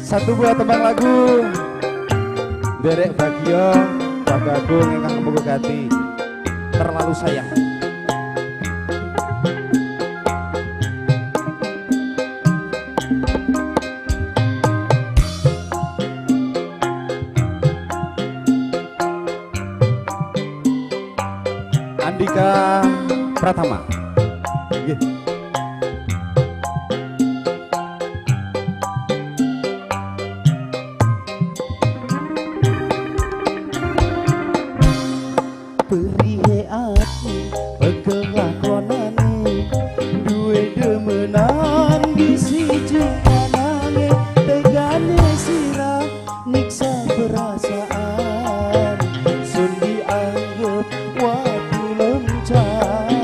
Satu buah tembang lagu Derek Bagio Pak Agung ingkang kembuka hati Terlalu Sayang. Andika Pratama. Perihe ati pegel lakonane duwe demenan bisi jenganane tegane sirah niksa perasaan sun dianggap waktu loncatan.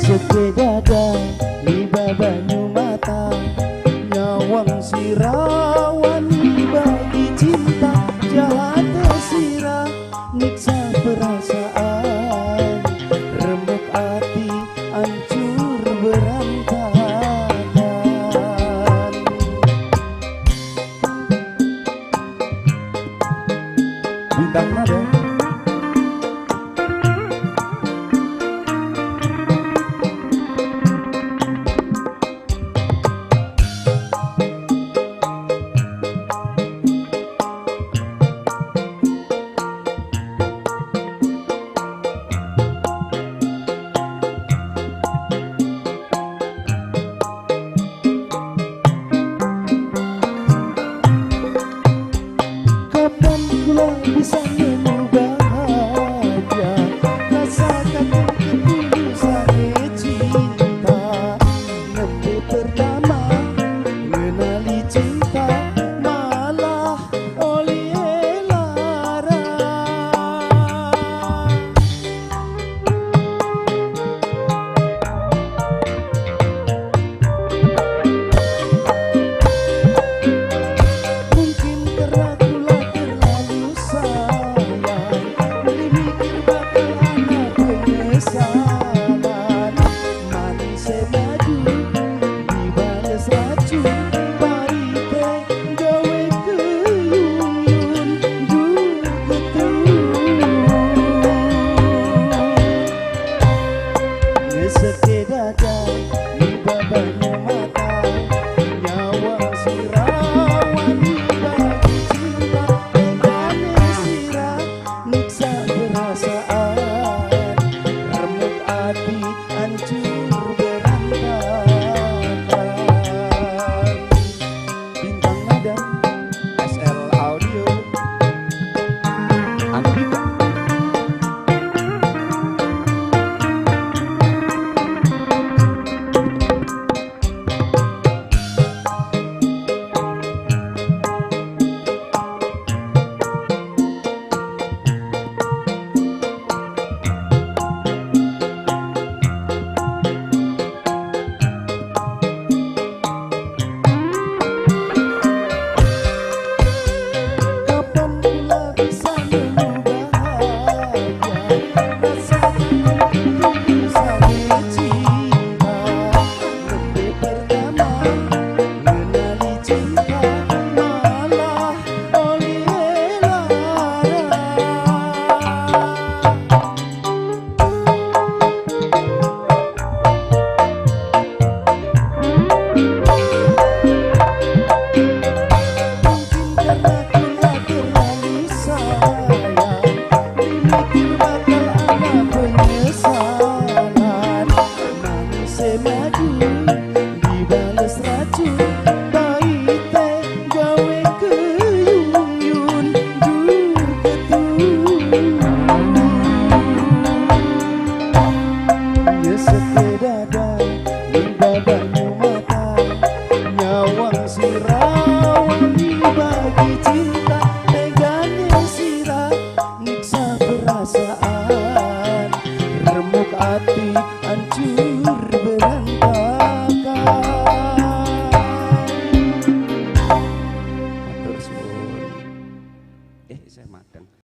Sepedada di babanyu mata nyawang sirawan bagi cinta jahat sirah niksa perasaan remuk hati hancur berantakan. Bintang Nada. hati hancur berantakan. Matur suwun. Saya madeng.